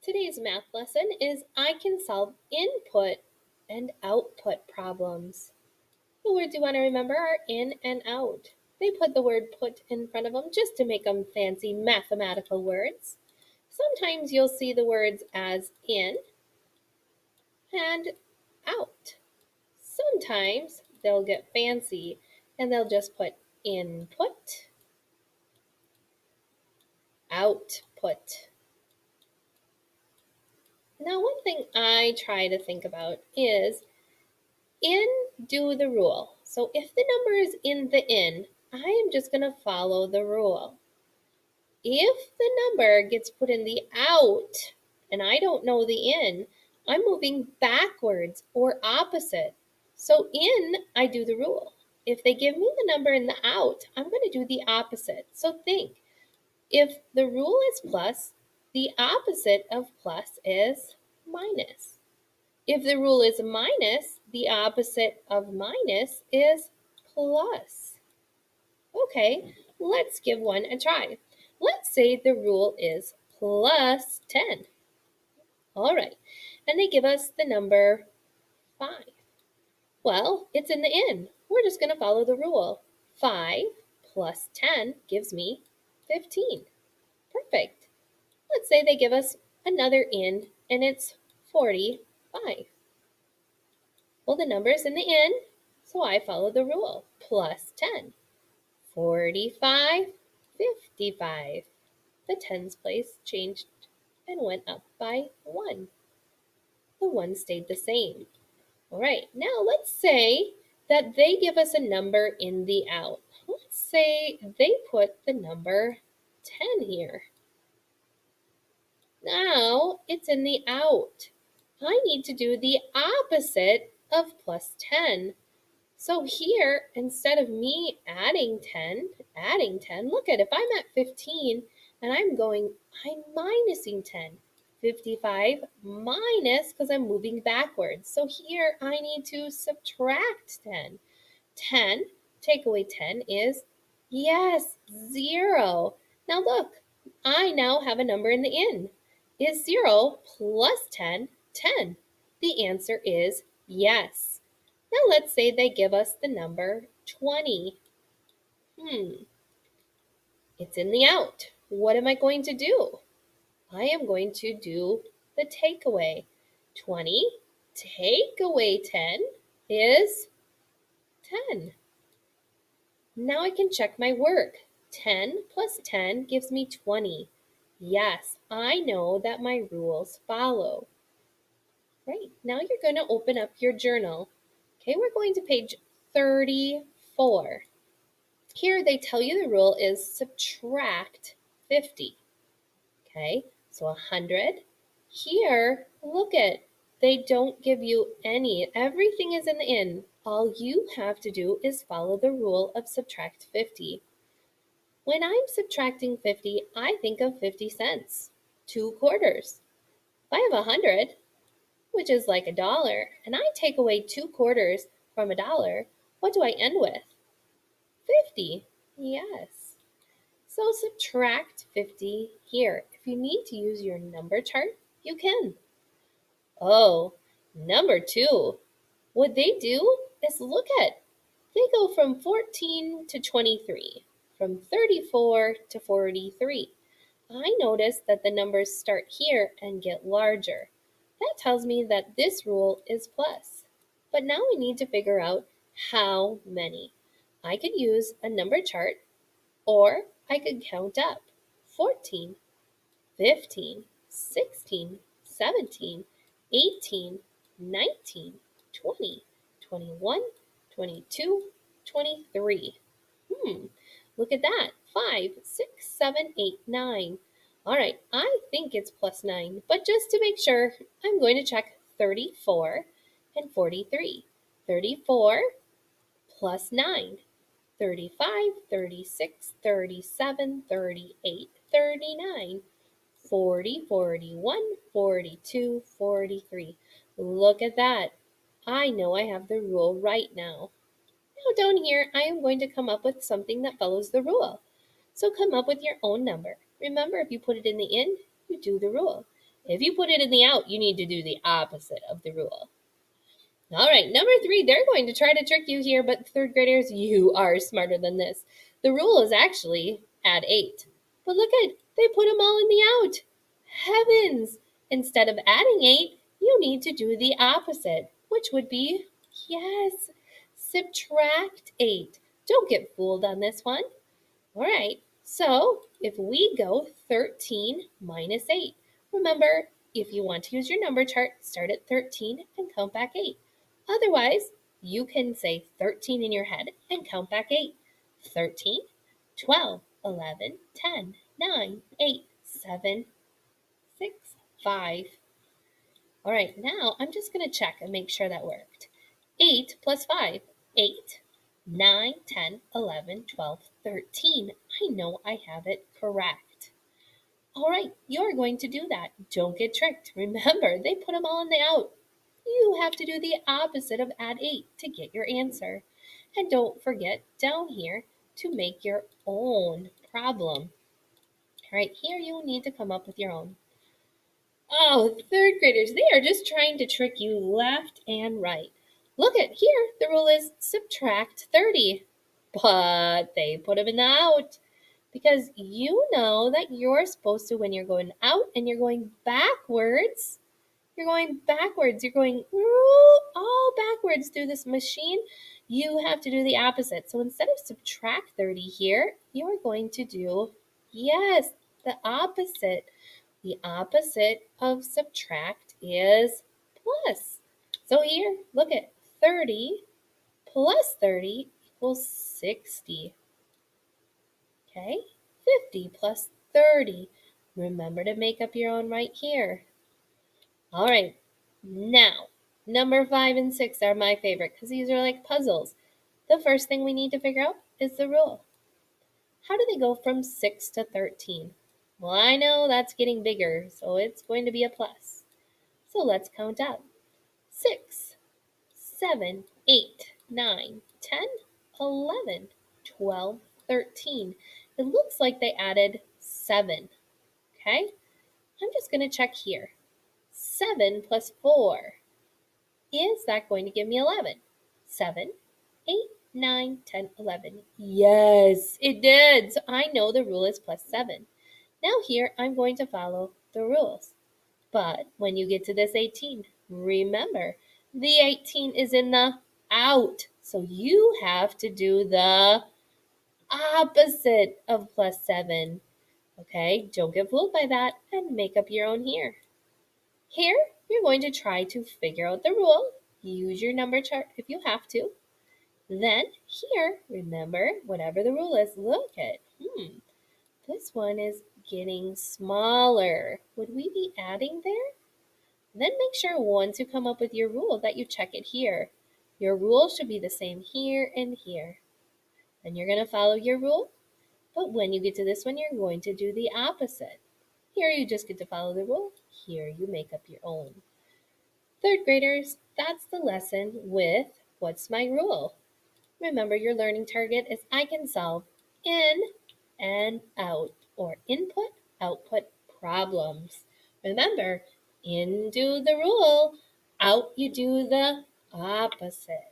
Today's math lesson is I can solve input and output problems. The words you want to remember are in and out. They put the word put in front of them just to make them fancy mathematical words. Sometimes you'll see the words as in and out. Sometimes they'll get fancy and they'll just put input, output. Now, one thing I try to think about is in do the rule. So if the number is in the in, I am just going to follow the rule. If the number gets put in the out and I don't know the in, I'm moving backwards or opposite. So in, I do the rule. If they give me the number in the out, I'm going to do the opposite. So think, if the rule is plus, the opposite of plus is minus. If the rule is minus, the opposite of minus is plus. Okay, let's give one a try. Let's say the rule is plus 10. All right, and they give us the number 5. Well, it's in the in. We're just going to follow the rule. 5 plus 10 gives me 15. Perfect. Let's say they give us another in, and it's 45. Well, the number's in the in, so I follow the rule. Plus 10. 45, 55. The tens place changed and went up by 1. The 1 stayed the same. All right, now let's say that they give us a number in the out. Let's say they put the number 10 here. Now it's in the out. I need to do the opposite of plus 10. So here, instead of me adding 10, look at if I'm at 15 and I'm minusing 10. 55 minus, because I'm moving backwards. So here I need to subtract 10. 10, take away 10 is, yes, 0. Now look, I now have a number in the in. Is 0 plus 10, 10? The answer is yes. Now let's say they give us the number 20. It's in the out. What am I going to do? I am going to do the takeaway. 20 take away 10 is 10. Now I can check my work. 10 plus 10 gives me 20. Yes, I know that my rules follow. Right, now you're going to open up your journal. Okay, we're going to page 34. Here they tell you the rule is subtract 50. Okay, so 100. Here, look at, they don't give you any. Everything is in the in. All you have to do is follow the rule of subtract 50. When I'm subtracting 50, I think of 50 cents, 2 quarters. If I have 100, which is like a dollar, and I take away 2 quarters from a dollar, what do I end with? 50. Yes. So subtract 50 here. If you need to use your number chart, you can. Oh, number 2. What they do is look at, they go from 14 to 23, from 34 to 43. I notice that the numbers start here and get larger. That tells me that this rule is plus. But now we need to figure out how many. I could use a number chart, or I could count up 14, 15, 16, 17, 18, 19, 20, 21, 22, 23. Look at that. 5, 6, 7, 8, 9. All right, I think it's plus 9, but just to make sure, I'm going to check 34 and 43. 34 plus 9. 35, 36, 37, 38, 39, 40, 41, 42, 43. Look at that. I know I have the rule right now. Now down here, I am going to come up with something that follows the rule. So come up with your own number. Remember, if you put it in the in, you do the rule. If you put it in the out, you need to do the opposite of the rule. All right, number 3, they're going to try to trick you here, but third graders, you are smarter than this. The rule is actually add 8. But look at, they put them all in the out. Heavens! Instead of adding 8, you need to do the opposite, which would be, yes, subtract 8. Don't get fooled on this one. All right, so if we go 13 minus 8, remember, if you want to use your number chart, start at 13 and count back 8. Otherwise, you can say 13 in your head and count back 8. 13, 12, 11, 10, 9, 8, 7, 6, 5. All right, now I'm just going to check and make sure that worked. 8 plus 5, 8. 9, 10, 11, 12, 13. I know I have it correct. All right, you're going to do that. Don't get tricked. Remember, they put them all in the out. You have to do the opposite of add 8 to get your answer. And don't forget down here to make your own problem. All right, here you need to come up with your own. Oh, third graders, they are just trying to trick you left and right. Look at here, the rule is subtract 30. But they put them in the out because you know that you're supposed to, when you're going out and you're going backwards, you're going all backwards through this machine, you have to do the opposite. So instead of subtract 30 here, you're going to do, yes, the opposite. The opposite of subtract is plus. So here, look at 30 plus 30 equals 60. Okay, 50 plus 30. Remember to make up your own right here. All right, now, number 5 and 6 are my favorite because these are like puzzles. The first thing we need to figure out is the rule. How do they go from 6 to 13? Well, I know that's getting bigger, so it's going to be a plus. So let's count up. 6, 7, 8, 9, 10, 11, 12, 13. It looks like they added 7. Okay? I'm just going to check here. 7 plus 4. Is that going to give me 11? 7, 8, 9, 10, 11. Yes, it did. So I know the rule is plus 7. Now here I'm going to follow the rules. But when you get to this 18, remember, the 18 is in the out. So you have to do the opposite of plus 7. Okay, don't get fooled by that and make up your own here. Here, you're going to try to figure out the rule. Use your number chart if you have to. Then here, remember, whatever the rule is, look at, this one is getting smaller. Would we be adding there? Then make sure once you come up with your rule that you check it here. Your rule should be the same here and here. Then you're going to follow your rule, but when you get to this one, you're going to do the opposite. Here you just get to follow the rule. Here you make up your own. Third graders, that's the lesson with What's My Rule? Remember, your learning target is I can solve in and out, or input, output problems. Remember, in do the rule, out you do the opposite.